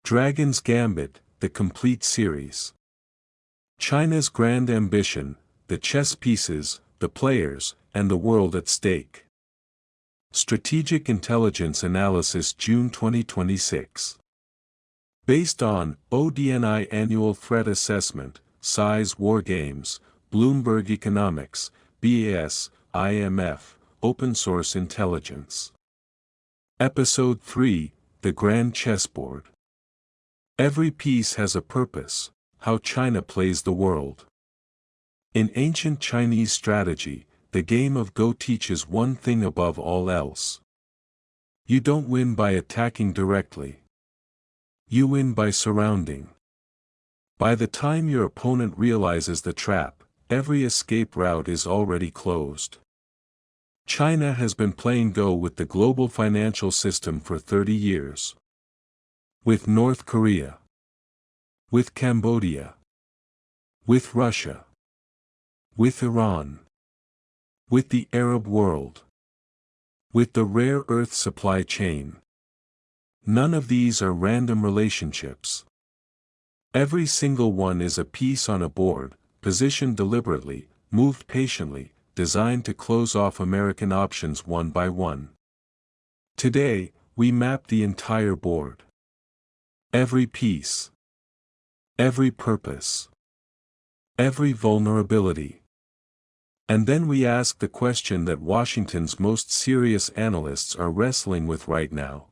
Dragon's Gambit, the complete series. China's grand ambition, the chess pieces, the players, and the world at stake. Strategic Intelligence Analysis June 2026. Based on ODNI Annual Threat Assessment, CSIS Wargames, Bloomberg Economics, BAS, IMF, Open Source Intelligence. Episode 3, The Grand Chessboard. Every piece has a purpose, how China plays the world. In ancient Chinese strategy, the game of Go teaches one thing above all else. You don't win by attacking directly. You win by surrounding. By the time your opponent realizes the trap, every escape route is already closed. China has been playing Go with the global financial system for 30 years. With North Korea. With Cambodia. With Russia. With Iran. With the Arab world. With the rare earth supply chain. None of these are random relationships. Every single one is a piece on a board, positioned deliberately, moved patiently, designed to close off American options one by one. Today, we map the entire board. Every piece. Every purpose. Every vulnerability. And then we ask the question that Washington's most serious analysts are wrestling with right now.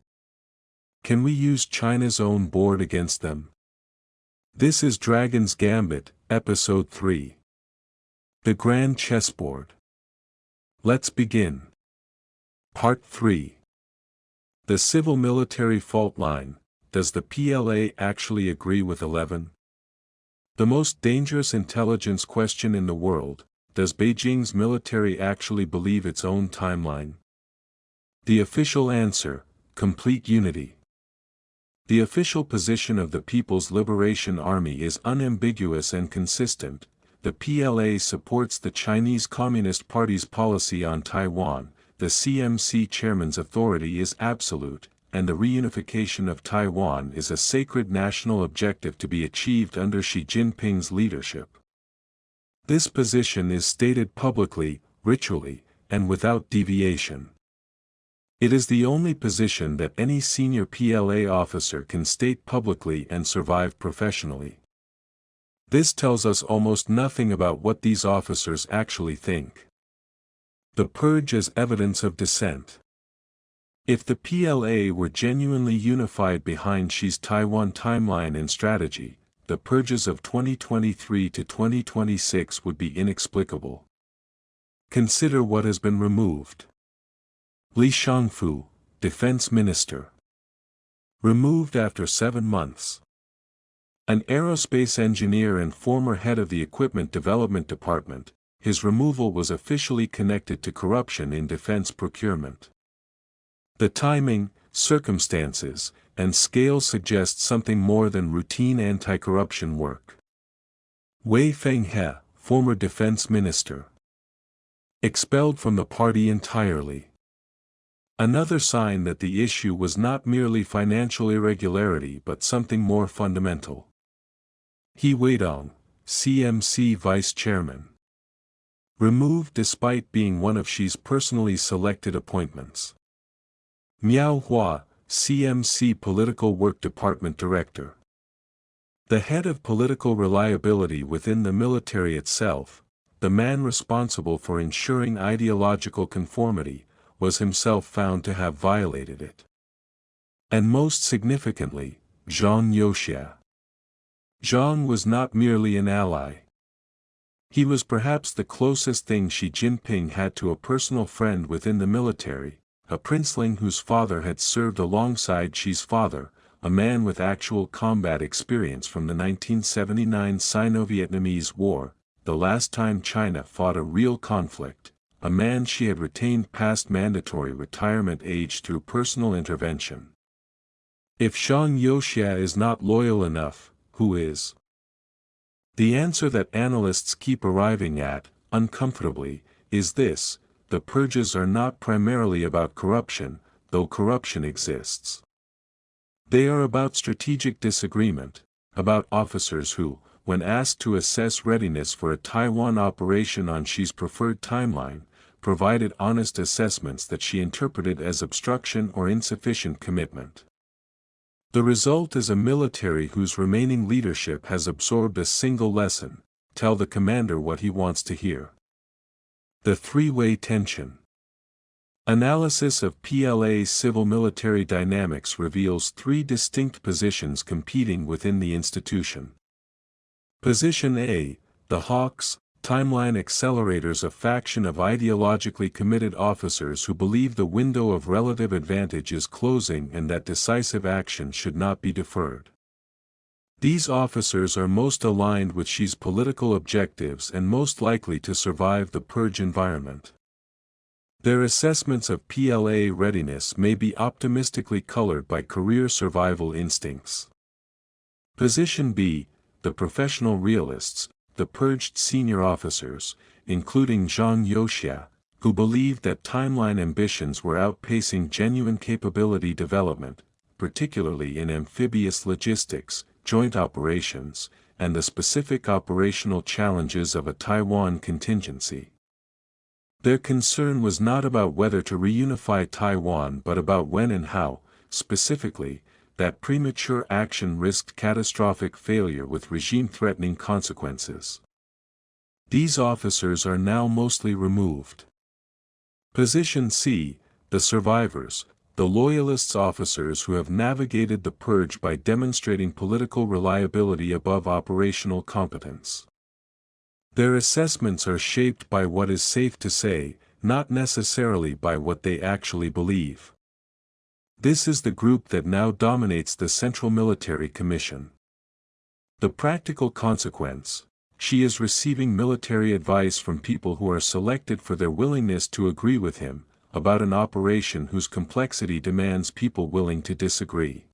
Can we use China's own board against them? This is Dragon's Gambit, Episode 3. The Grand Chessboard. Let's begin. Part 3. The civil-military fault line. Does the PLA actually agree with 11? The most dangerous intelligence question in the world. Does Beijing's military actually believe its own timeline? The official answer, complete unity. The official position of the People's Liberation Army is unambiguous and consistent. The PLA supports the Chinese Communist Party's policy on Taiwan, the CMC chairman's authority is absolute, and the reunification of Taiwan is a sacred national objective to be achieved under Xi Jinping's leadership. This position is stated publicly, ritually, and without deviation. It is the only position that any senior PLA officer can state publicly and survive professionally. This tells us almost nothing about what these officers actually think. The purge as evidence of dissent. If the PLA were genuinely unified behind Xi's Taiwan timeline and strategy, the purges of 2023 to 2026 would be inexplicable. Consider what has been removed. Li Shangfu, Defense Minister. Removed after 7 months. An aerospace engineer and former head of the Equipment Development Department, his removal was officially connected to corruption in defense procurement. The timing, circumstances, and scale suggest something more than routine anti-corruption work. Wei Fenghe, former defense minister. Expelled from the party entirely. Another sign that the issue was not merely financial irregularity but something more fundamental. He Weidong, CMC vice chairman. Removed despite being one of Xi's personally selected appointments. Miao Hua, CMC Political Work Department Director. The head of political reliability within the military itself, the man responsible for ensuring ideological conformity, was himself found to have violated it. And most significantly, Zhang Youxia. Zhang was not merely an ally. He was perhaps the closest thing Xi Jinping had to a personal friend within the military, a princeling whose father had served alongside Xi's father, a man with actual combat experience from the 1979 Sino-Vietnamese War, the last time China fought a real conflict, a man she had retained past mandatory retirement age through personal intervention. If Zhang Youxia is not loyal enough, who is? The answer that analysts keep arriving at, uncomfortably, is this: the purges are not primarily about corruption, though corruption exists. They are about strategic disagreement, about officers who, when asked to assess readiness for a Taiwan operation on Xi's preferred timeline, provided honest assessments that she interpreted as obstruction or insufficient commitment. The result is a military whose remaining leadership has absorbed a single lesson: tell the commander what he wants to hear. The three-way tension. Analysis of PLA's civil-military dynamics reveals three distinct positions competing within the institution. Position A, the Hawks, timeline accelerators, a faction of ideologically committed officers who believe the window of relative advantage is closing and that decisive action should not be deferred. These officers are most aligned with Xi's political objectives and most likely to survive the purge environment. Their assessments of PLA readiness may be optimistically colored by career survival instincts. Position B, the professional realists, the purged senior officers, including Zhang Youxia, who believed that timeline ambitions were outpacing genuine capability development, particularly in amphibious logistics, joint operations, and the specific operational challenges of a Taiwan contingency. Their concern was not about whether to reunify Taiwan but about when and how, specifically, that premature action risked catastrophic failure with regime-threatening consequences. These officers are now mostly removed. Position C, the survivors, the loyalists, officers who have navigated the purge by demonstrating political reliability above operational competence. Their assessments are shaped by what is safe to say, not necessarily by what they actually believe. This is the group that now dominates the Central Military Commission. The practical consequence: Xi is receiving military advice from people who are selected for their willingness to agree with him, about an operation whose complexity demands people willing to disagree.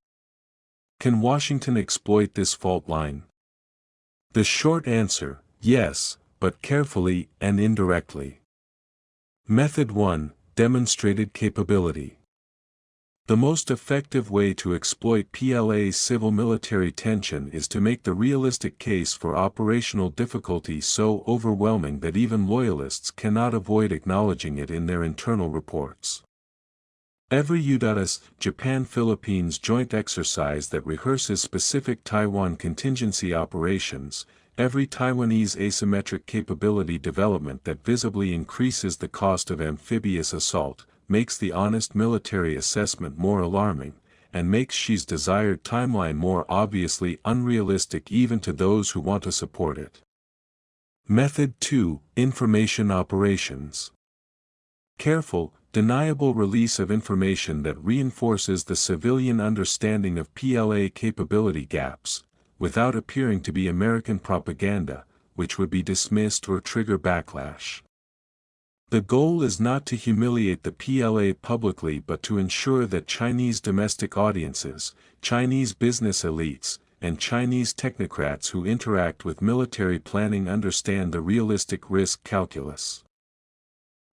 Can Washington exploit this fault line? The short answer: yes, but carefully and indirectly. Method 1: Demonstrated capability. The most effective way to exploit PLA's civil-military tension is to make the realistic case for operational difficulty so overwhelming that even loyalists cannot avoid acknowledging it in their internal reports. Every UDAS, Japan-Philippines joint exercise that rehearses specific Taiwan contingency operations, every Taiwanese asymmetric capability development that visibly increases the cost of amphibious assault, makes the honest military assessment more alarming, and makes Xi's desired timeline more obviously unrealistic even to those who want to support it. Method 2: Information operations. Careful, deniable release of information that reinforces the civilian understanding of PLA capability gaps, without appearing to be American propaganda, which would be dismissed or trigger backlash. The goal is not to humiliate the PLA publicly but to ensure that Chinese domestic audiences, Chinese business elites, and Chinese technocrats who interact with military planning understand the realistic risk calculus.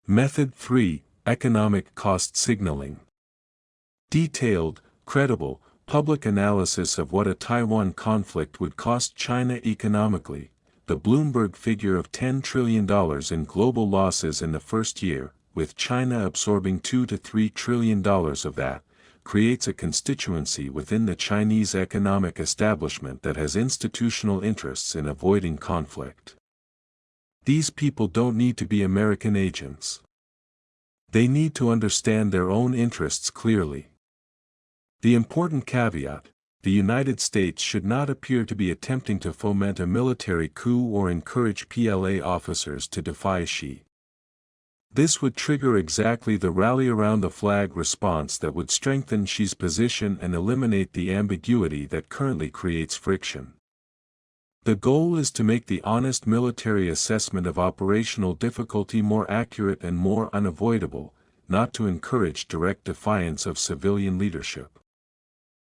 Method 3: Economic cost signaling. Detailed, credible, public analysis of what a Taiwan conflict would cost China economically, the Bloomberg figure of $10 trillion in global losses in the first year, with China absorbing $2 to $3 trillion of that, creates a constituency within the Chinese economic establishment that has institutional interests in avoiding conflict. These people don't need to be American agents. They need to understand their own interests clearly. The important caveat: the United States should not appear to be attempting to foment a military coup or encourage PLA officers to defy Xi. This would trigger exactly the rally around the flag response that would strengthen Xi's position and eliminate the ambiguity that currently creates friction. The goal is to make the honest military assessment of operational difficulty more accurate and more unavoidable, not to encourage direct defiance of civilian leadership.